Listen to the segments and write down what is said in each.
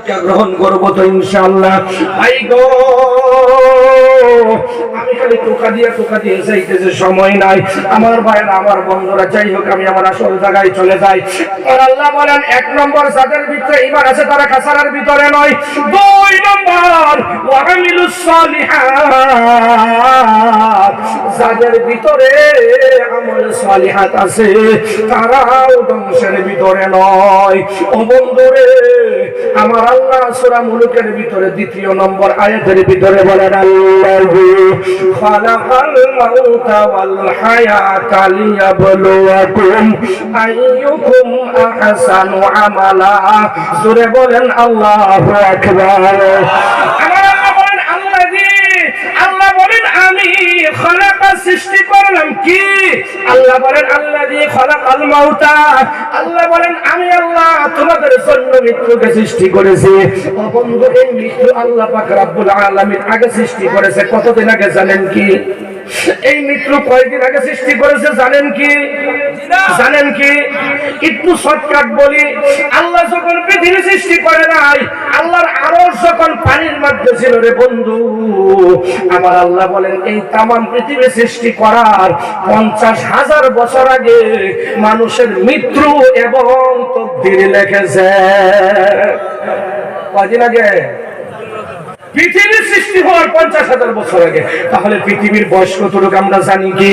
শিক্ষা গ্রহণ করব তো ইনশাআল্লাহ। ভাই গো, আমি খালি টোকা দিয়ে যাইতেছে, সময় নাই আমার ভাইয়েরা, আমার বন্ধুরা। যাই হোক, আমি আমার আসল জায়গায় চলে যাই। আর আল্লাহ বলেন, 1 নম্বর যাদের ভিতরে ঈমান আছে তারা খাসারার ভিতরে নয়। 2 নম্বর ওয়া আমিলুস সালিহাত, যাদের ভিতরে আমল সালিহাত আছে তারাও ধ্বংসের ভিতরে নয়। ও বন্ধুরে আমার, আল্লাহ সূরা মুলুকের ভিতরে 2 নম্বর আয়াতের ভিতরে বলেন, আল্লাহু খালাকাল মাউতা ওয়াল হায়াতা লিয়াবলুয়াকুম আইয়ুকুম আহসানু আমালা। সূরা বলেন আল্লাহু আকবার। আল্লাহ বলেন আমি খালাকা, সৃষ্টি করলাম কি? আল্লাহ বলেন আল্লাযী খালাকাল মাউতা, আল্লাহ বলেন আমি আল্লাহ তোমাদের জন্য মৃত্যুকে সৃষ্টি করেছি। ও বন্ধু, এই মৃত্যু আল্লাহ পাক রব্বুল আলামিন আগে সৃষ্টি করেছে। কতদিন আগে জানেন কি? এই মৃত্যু কয়েকদিন আগে সৃষ্টি করেছে জানেন কি? জানেন কি? একটু শর্টকাট বলি। আল্লাহ যখন পৃথিবী সৃষ্টি করে নাই, আল্লাহর আরশ যখন পানির মধ্যে ছিল রে বন্ধু, আমার আল্লাহ বলেন এই তামাম পৃথিবী সৃষ্টি করার 50,000 বছর আগে মানুষের মৃত্যু এবং তকদীর লিখেছে। কদিন আগে? পৃথিবীর সৃষ্টি হওয়ার 50,000 বছর আগে। তাহলে পৃথিবীর বয়স কতটুকু আমরা জানি কি?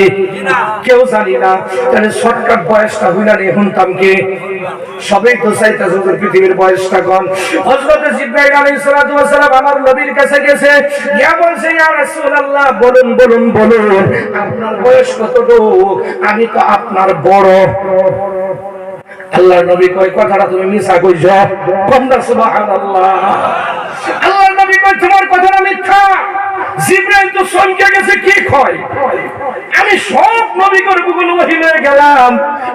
কেউ জানি না। তাহলে শর্টকাট বয়সটা হইলা নিয়ে শুনতাম কি? সবাই তো চাইতেছে পৃথিবীর বয়সটা কম। হযরত জিবরাইল আলাইহিস সালাতু ওয়াস সালাম আমার নবীর কাছে গেছে, ইয়া বলছে, ইয়া রাসূলুল্লাহ বলুন বলুন বলুন আপনার বয়স কতটুকু? আমি তো আপনার বড়। আল্লাহর নবী কয়, কথাটা তুমি মিছা কইছো। কমনা সুবহানাল্লাহ। আল্লাহর নবী কয়, তোমার কথাটা মিথ্যা। জিবরাইল তো চমকে গেছে, কি কয়? আমি সব নবী করে গুগল ওহী হয়ে গেলাম,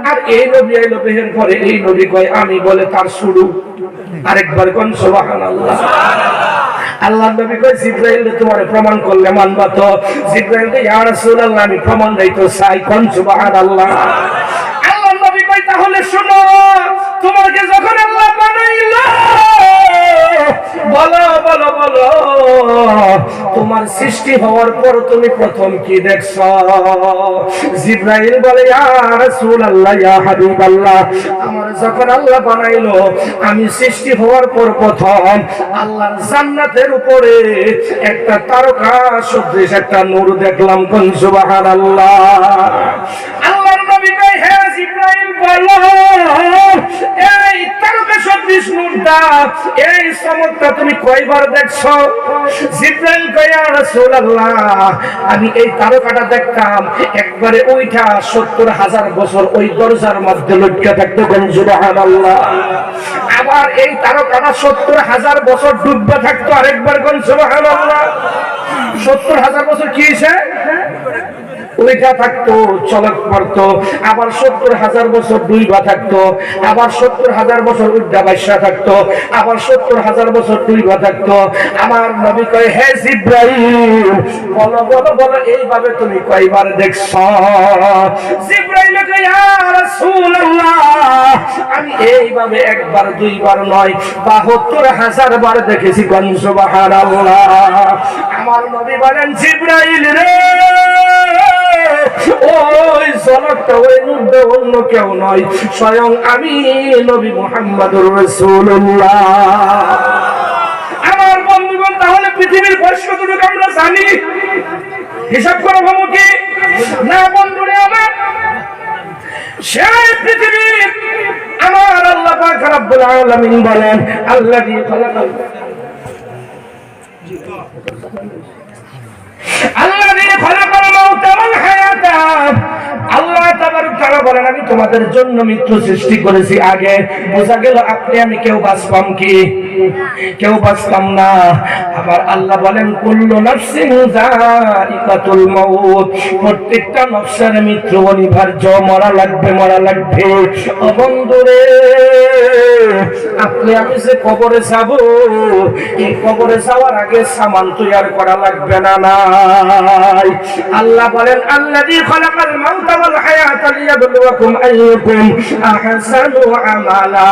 আর এই নবী আইলো বেহের পরে। এই নবী কয় আমি বলে তার শুরু। আরেকবার কোন সুবহানাল্লাহ। আল্লাহর নবী কয়, জিবরাইল তোমার প্রমাণ করলে মানবা তো? জিবরাইল কয়, ইয়া রাসূলুল্লাহ আমি প্রমাণ দিতে চাই। কোন সুবহানাল্লাহ। আল্লাহর নবী কয়, তাহলে শোনো, তোমাকে যখন আল্লাহ বানাইলো, বলো বলো বলো তোমার সৃষ্টি হওয়ার পর তুমি প্রথম কি দেখছো? জিবরাইল বলে, ইয়া রাসূলুল্লাহ, ইয়া হাবিবাল্লাহ, আমার যখন আল্লাহ বানাইলো, আমি সৃষ্টি হওয়ার পর প্রথম আল্লাহর জান্নাতের উপরে একটা তারকা সদৃশ একটা নূর দেখলাম। কোন সুবহানাল্লাহ। আল্লাহর নবী কয়, হে জিবরাইল বলো, এই তারকা সদৃশ নূরটা, এই চমকটা তুমি কয়বার দেখছো? জিবরাইল কয়, ইয়া রাসূলুল্লাহ, আমি এই তারকাটা দেখতাম একবারে ওইটা 70,000 বছর ওই দরজার মধ্যে লটকে থাকতো। কোন সুবহানাল্লাহ। আবার এই তারকাটা 70,000 বছর ডুববে থাকতো। আরেকবার কোন সুবহানাল্লাহ। 70,000 বছর কি হইছে? ওইটা থাকতো, চলক পড়তো। আবার 70,000 বছর ডুইবা থাকতো। আবার 70,000 বছর উড্ডা বাইশা থাকতো। আবার 70,000 বছর ডুইবা থাকতো। আমার নবী কয়, হে জিবরাইল বলো বলো বলো এইভাবে তুমি কয়বার দেখছো? জিবরাইল কয়, ইয়া রাসূলুল্লাহ, আমি এইভাবে একবার দুইবার নয় 72,000 বার দেখেছি। কোন সুবহানাল্লাহ। আমার নবী বলেন, জিবরাইল রে, ওই ঝলকটা, ওই নূরটা অন্য কেউ নয়, স্বয়ং আমি নবী মুহাম্মদুর রাসূলুল্লাহ। আমার বন্ধুগণ, তাহলে পৃথিবীর বয়স কতটুকু আমরা জানি? হিসাব করে ভাবো কি না বন্ধুরে আমার? সেই পৃথিবীর আমার আল্লাহ পাক রব্বুল আলামিন বলেন, আল্লাযী খালাকাল মাউতা ওয়াল হায়াতা। আল্লাহ তাবারক তাআলা বলেন, আমি তোমাদের জন্য মৃত্যু সৃষ্টি করেছি আগে। বোঝা গেল আপনি আমি কেউ বাঁচতাম কি? কেউ বাঁচতাম না। আবার আল্লাহ বলেন, কুল্লু নাফসিন যায়িকাতুল মাউত, প্রত্যেকটা নফসের মৃত্যু অনিবার্য, মরা লাগবে মরা লাগবে। ও বন্ধুরে, আপনি আমি যে কবরে যাব, এই কবরে যাওয়ার আগে সামান তৈরি করা লাগবে না? নাই। আল্লাহ বলেন, আল্লাযী খালাকাল মাউতা ওয়াল হায়াতা লিয়াবলুয়াকুম আইয়ুকুম আহসানু আমালা।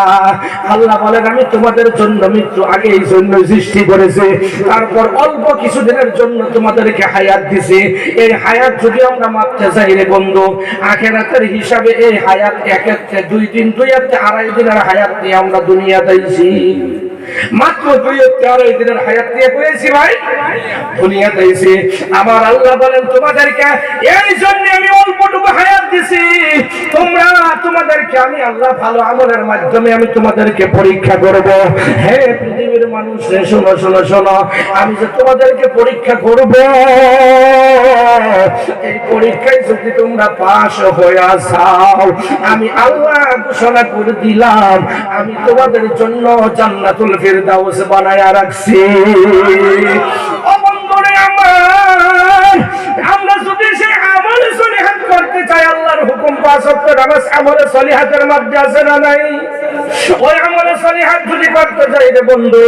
আল্লাহ বলেন আমি তোমাদের জন্য মৃত্যু আগে এই জন্য সৃষ্টি করেছি, তারপর অল্প কিছুদিনের জন্য তোমাদেরকে হায়াত দিছি। এই হায়াত যদি আমরা মাপতে চাই রে বন্ধু, আখিরাতের হিসাবে এই হায়াত একেতে 2 দিন 2.5 দিনের হায়াত নিয়ে আমরা দুনিয়া দিয়েছি। মাত্র 2.5 দিনের হায়াত নিয়ে পেয়েছি ভাই, দুনিয়া দিয়েছি। আমার আল্লাহ বলেন তোমাদেরকে এই জন্য আমি অল্পটুকু হায়াত দিছি, তোমাদেরকে আমি আল্লাহ ভালো আমলের মাধ্যমে আমি তোমাদেরকে পরীক্ষা করব। হে পৃথিবীর মানুষ, শোনো শোনো শোনো, আমি যে তোমাদেরকে পরীক্ষা করব, এই পরীক্ষায় যদি তোমরা পাস হয়ে যাও, আমি আল্লাহ ঘোষণা করে দিলাম আমি তোমাদের জন্য জান্নাতুল ফিরদাউস বানায়া রাখছি। ও বন্ধুরে আমার, আমরা যদি সেই আমল সলিহাত করতে চাই, আল্লাহর হুকুম 5 ওয়াক্ত নামাজ আমলে সলিহাতের মধ্যে আছে না নাই? ওই আমলে সলিহাত যদি করতে চাই রে বন্ধু,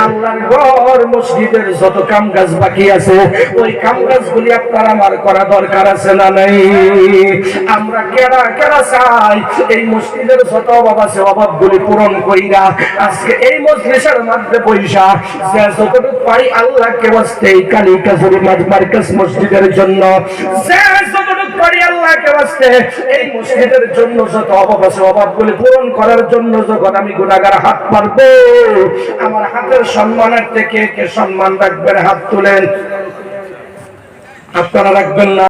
আল্লাহর ঘর মসজিদের যত কাম কাজ বাকি আছে ওই কাম কাজগুলি আপনার আমার করা দরকার আছে না নাই? আমরা কেরা কেরা চাই এই মসজিদের যত অভাব আছে অভাবগুলি পূরণ কইরা আজকে এই মজলিসের মধ্যে পয়সা যে যতটুকু পারি আল্লাহকে বাস্তে এই কালিকা জুরি মার্কাজ মসজিদের জন্য, যে যতটুকু পারি আল্লাহকে বাস্তে এই মসজিদের জন্য যত অভাব আছে অভাবগুলি পূরণ করার জন্য যখন আমি গুনাহগার হাত পারবো, আমার হাতের সম্মানের থেকে কে সম্মান রাখবেন? হাত তুলেন। আপনারা রাখবেন না?